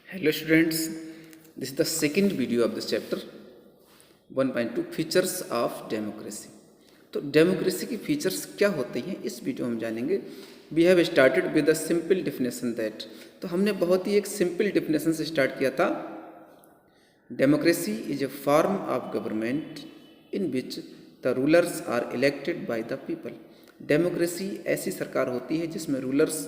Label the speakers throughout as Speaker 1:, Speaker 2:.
Speaker 1: Hello students, this is the second video of this chapter 1.2 features of democracy. तो democracy की features क्या होते हैं इस वीडियो में हम जानेंगे। We have started with the simple definition that, तो हमने बहुत ही एक सिंपल डिफिनेशन से स्टार्ट किया था। Democracy is a form of government in which the rulers are elected by the people. Democracy ऐसी सरकार होती है जिसमें रूलर्स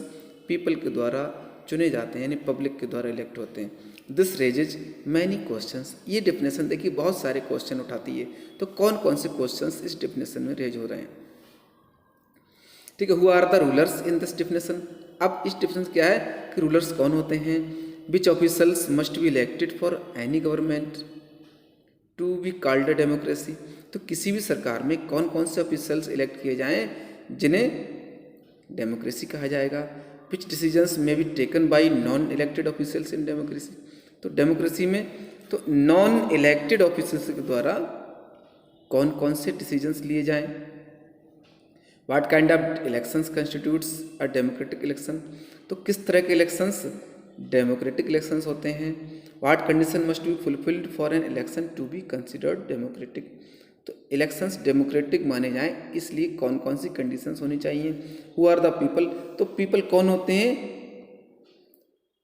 Speaker 1: पीपल के द्वारा चुने जाते हैं, यानी पब्लिक के द्वारा इलेक्ट होते हैं। दिस रेजेज मैनी क्वेश्चंस, ये डिफिनेशन देखिए बहुत सारे क्वेश्चन उठाती है। तो कौन कौन से क्वेश्चंस इस डिफिनेशन में रेज हो रहे हैं? ठीक है, who are the rulers in this definition. अब इस डिफिनेशन क्या है कि रूलर्स कौन होते हैं। Which officers must be elected for any government to be called a democracy. तो किसी भी सरकार में कौन कौन से ऑफिसर्स इलेक्ट किए जाएं जिन्हें डेमोक्रेसी कहा जाएगा। विच डिसीजंस में be taken by non elected officers in democracy. तो डेमोक्रेसी में तो नॉन इलेक्टेड ऑफिसर्स के द्वारा कौन कौन से डिसीजंस लिए जाएं। What kind of elections constitutes a democratic election. तो किस तरह के इलेक्शंस डेमोक्रेटिक इलेक्शंस होते हैं। What condition must be fulfilled for an election to be considered democratic. तो इलेक्शंस डेमोक्रेटिक माने जाएं इसलिए कौन कौन सी कंडीशंस होनी चाहिए। हु आर द पीपल, तो पीपल कौन होते हैं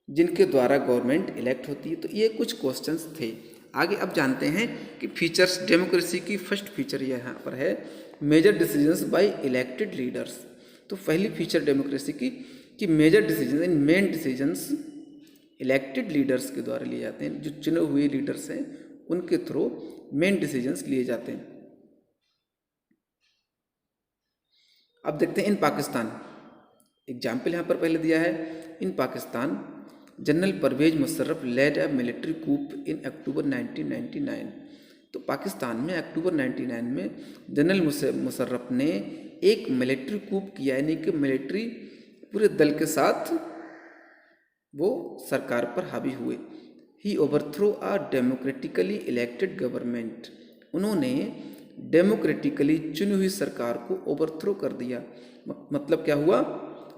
Speaker 1: जिनके द्वारा गवर्नमेंट इलेक्ट होती है। तो ये कुछ क्वेश्चंस थे। आगे अब जानते हैं कि फीचर्स डेमोक्रेसी की फर्स्ट फीचर यहाँ पर है major decisions by elected leaders. तो पहली फीचर डेमोक्रेसी की कि मेजर डिसीजन इन मेन डिसीजंस इलेक्टेड लीडर्स के द्वारा लिए जाते हैं। जो चुने हुए लीडर्स हैं उनके थ्रू मेन डिसीजंस लिए जाते हैं। अब देखते हैं इन पाकिस्तान, एग्जाम्पल यहाँ पर पहले दिया है। In Pakistan general Pervez Musharraf led a military coup in October 1999। तो पाकिस्तान में अक्टूबर 1999 में जनरल मुशर्रफ ने एक मिलिट्री कूप किया, यानी कि मिलिट्री पूरे दल के साथ वो सरकार पर हावी हुए। He overthrow a democratically elected government. उन्होंने डेमोक्रेटिकली चुनी हुई सरकार को ओवरथ्रो कर दिया, मतलब क्या हुआ,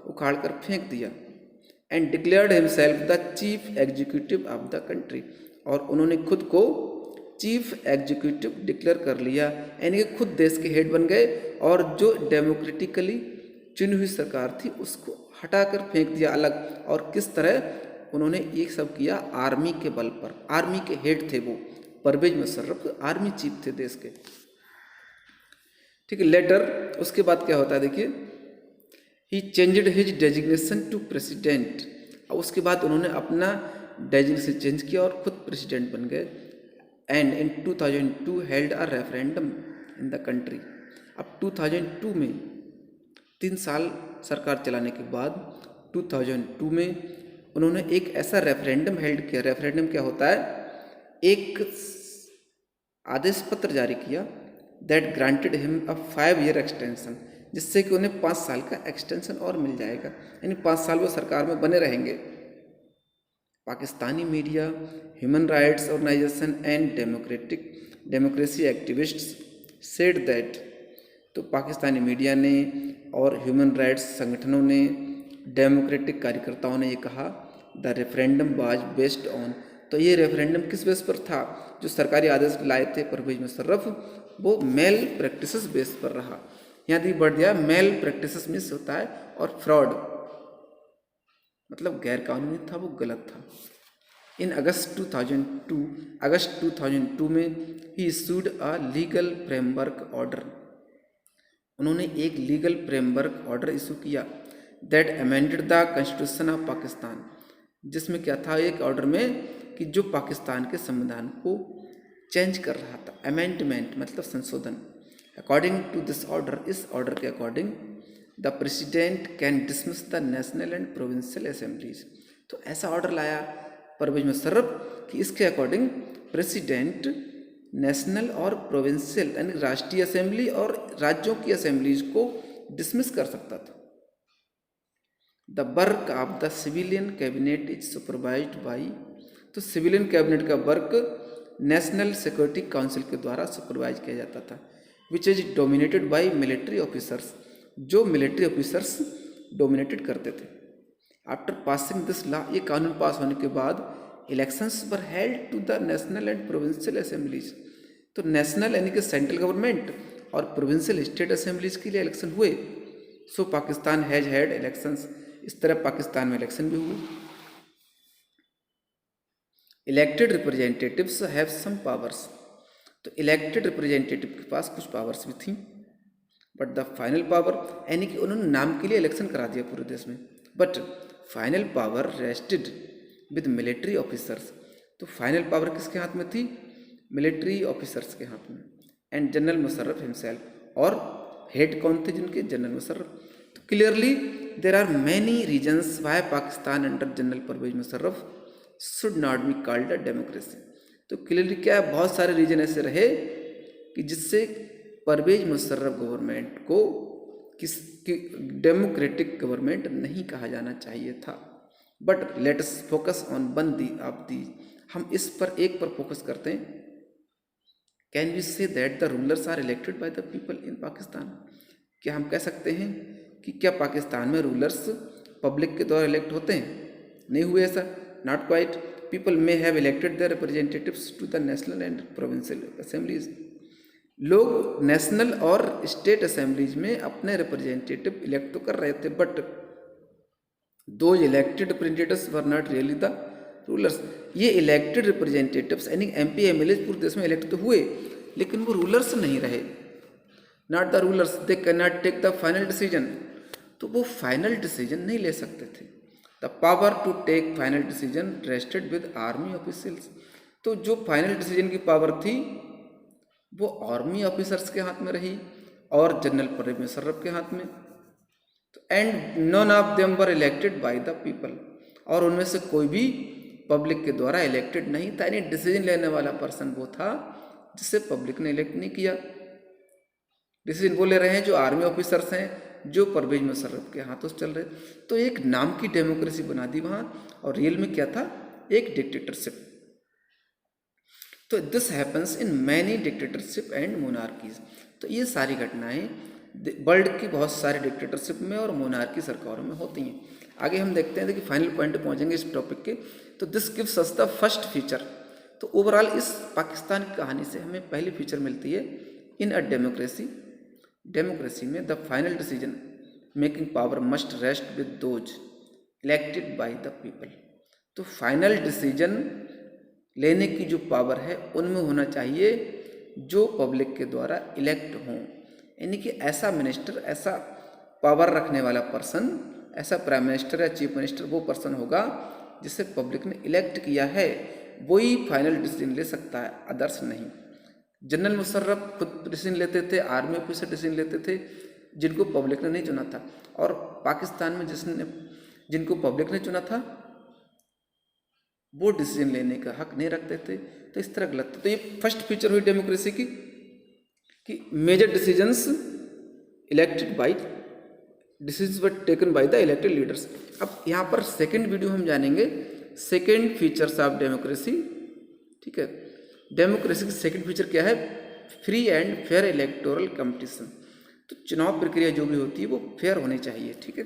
Speaker 1: उखाड़ कर फेंक दिया। And declared himself the chief executive of the country. और उन्होंने खुद को चीफ एग्जीक्यूटिव डिक्लेयर कर लिया, यानी कि खुद देश के हेड बन गए और जो डेमोक्रेटिकली चुनी हुई सरकार थी उसको हटाकर फेंक दिया अलग। और किस तरह उन्होंने ये सब किया, आर्मी के बल पर। आर्मी के हेड थे वो, परवेज मुशर्रफ आर्मी चीफ थे देश के। ठीक है, लेटर उसके बाद क्या होता है देखिए, he changed his designation to president. और उसके बाद उन्होंने अपना डेजिग्नेशन चेंज किया और खुद प्रेसिडेंट बन गए। And in 2002 held a referendum in the country. अब 2002 में 3 साल सरकार चलाने के बाद 2002 में उन्होंने एक ऐसा रेफरेंडम हेल्ड किया। रेफरेंडम क्या होता है, एक आदेश पत्र जारी किया that granted him a 5-year extension, जिससे कि उन्हें 5 साल का एक्सटेंशन और मिल जाएगा, यानी 5 साल वो सरकार में बने रहेंगे। Pakistani media, human rights organisation and democracy activists said that. तो पाकिस्तानी मीडिया ने और ह्यूमन राइट्स संगठनों ने, डेमोक्रेटिक कार्यकर्ताओं ने ये कहा the referendum was based on. तो ये रेफरेंडम किस बेस पर था, जो सरकारी आदेश लाए थे परवेज मुशर्रफ, वो मेल प्रैक्टिसेस बेस पर रहा। यहाँ भी बढ़ दिया, मेल प्रैक्टिसेस मिस होता है और फ्रॉड मतलब गैर कानूनी था, वो गलत था। इन अगस्त 2002 में he issued a legal framework order. उन्होंने एक लीगल फ्रेमवर्क ऑर्डर इशू किया that amended the constitution of Pakistan, जिसमें क्या था एक ऑर्डर में कि जो पाकिस्तान के संविधान को चेंज कर रहा था। अमेंडमेंट मतलब संशोधन। अकॉर्डिंग टू दिस ऑर्डर, इस ऑर्डर के according the president can dismiss the national and provincial assemblies. तो ऐसा ऑर्डर लाया परवेज मुशर्रफ कि इसके अकॉर्डिंग प्रेसिडेंट नेशनल और प्रोविंशियल यानी राष्ट्रीय असेंबली और राज्यों की असेंबलीज को डिसमिस कर सकता था। The work of the civilian cabinet is supervised by. तो सिविलियन कैबिनेट का वर्क नेशनल सिक्योरिटी काउंसिल के द्वारा सुपरवाइज किया जाता था, which is dominated by military officers, जो मिलिट्री ऑफिसर्स डोमिनेटेड करते थे। आफ्टर पासिंग दिस लॉ, ये कानून पास होने के बाद elections were held to the national and provincial assemblies. तो नेशनल यानी कि सेंट्रल गवर्नमेंट और प्रोविंशियल स्टेट असेंबलीज के लिए इलेक्शन हुए। So Pakistan has had elections, इस तरह पाकिस्तान में इलेक्शन भी हुए। Elected representatives have some powers. तो इलेक्टेड रिप्रेजेंटेटिव के पास कुछ पावर्स भी थी, बट द फाइनल पावर यानी कि उन्होंने नाम के लिए इलेक्शन करा दिया पूरे देश में, but final power rested with military officers. तो फाइनल पावर किसके हाथ में थी? मिलिट्री ऑफिसर्स के हाथ में। एंड जनरल मुशर्रफ हिमसेल्फ, और हेड कौन थे जिनके? जनरल मुशर्रफ। तो clearly there are many reasons why Pakistan under general Pervez Musharraf should not be called a democracy. तो क्लियरली क्या है, बहुत सारे रीजन ऐसे रहे कि जिससे परवेज मुशर्रफ गवर्नमेंट को किसकी डेमोक्रेटिक गवर्नमेंट नहीं कहा जाना चाहिए था। But let us focus on one the of the, हम इस पर एक पर फोकस करते हैं। Can we say that the rulers are elected by the people in Pakistan? क्या हम कह सकते हैं कि क्या पाकिस्तान में रूलर्स पब्लिक के द्वारा इलेक्ट होते हैं? नहीं हुए ऐसा, not quite. People may have elected their representatives to the national and provincial assemblies. लोग नेशनल और स्टेट असेंबलीज में अपने रिप्रेजेंटेटिव इलेक्ट तो कर रहे थे, but those elected representatives were not really the rulers. ये इलेक्टेड रिप्रेजेंटेटिव्स यानी MP MLA पूरे देश में इलेक्ट तो हुए, लेकिन वो रूलर्स नहीं रहे, not the rulers. They can not take the final decision. तो वो फाइनल डिसीजन नहीं ले सकते थे। The power to take final decision rested with army officials. तो जो फाइनल डिसीजन की पावर थी वो आर्मी ऑफिसर्स के हाथ में रही और जनरल परवेज मुशर्रफ के हाथ में। तो and none of them were elected by the people, और उनमें से कोई भी पब्लिक के द्वारा इलेक्टेड नहीं था। यानी डिसीजन लेने वाला पर्सन वो था जिसे पब्लिक ने इलेक्ट नहीं किया। डिसीजन वो ले रहे हैं जो आर्मी ऑफिसर्स हैं, जो परवेज मुशर्रफ के हाथों से चल रहे। तो एक नाम की डेमोक्रेसी बना दी वहाँ, और रियल में क्या था? एक डिक्टेटरशिप। तो this happens in many dictatorship and monarchies. तो ये सारी घटनाएं वर्ल्ड की बहुत सारे डिक्टेटरशिप में और मोनार्की सरकारों में होती हैं। आगे हम देखते हैं, देखिए फाइनल पॉइंट पे पहुंचेंगे इस टॉपिक के। तो this gives us the first feature. तो ओवरऑल इस पाकिस्तान की कहानी से हमें पहली फीचर मिलती है, इन अ डेमोक्रेसी, डेमोक्रेसी में the final decision making power must rest with those elected by the people. तो फाइनल डिसीजन लेने की जो पावर है उनमें होना चाहिए जो पब्लिक के द्वारा इलेक्ट हों। यानी कि ऐसा मिनिस्टर, ऐसा पावर रखने वाला पर्सन, ऐसा प्राइम मिनिस्टर या चीफ मिनिस्टर वो पर्सन होगा जिसे पब्लिक ने इलेक्ट किया है, वही फाइनल डिसीजन ले सकता है, अदर्स नहीं। जनरल मुशर्रफ खुद डिसीजन लेते थे, आर्मी ऑफिसर डिसीजन लेते थे जिनको पब्लिक ने नहीं चुना था, और पाकिस्तान में जिनको पब्लिक ने चुना था वो डिसीजन लेने का हक नहीं रखते थे। तो इस तरह गलत था। तो ये फर्स्ट फीचर हुई डेमोक्रेसी की कि major decisions elected by, decisions were taken by the elected leaders. अब यहाँ पर सेकंड वीडियो हम जानेंगे सेकंड फीचर्स ऑफ डेमोक्रेसी। ठीक है, डेमोक्रेसी की सेकंड फीचर क्या है? Free and fair electoral competition. तो चुनाव प्रक्रिया जो भी होती है वो फेयर होनी चाहिए। ठीक है।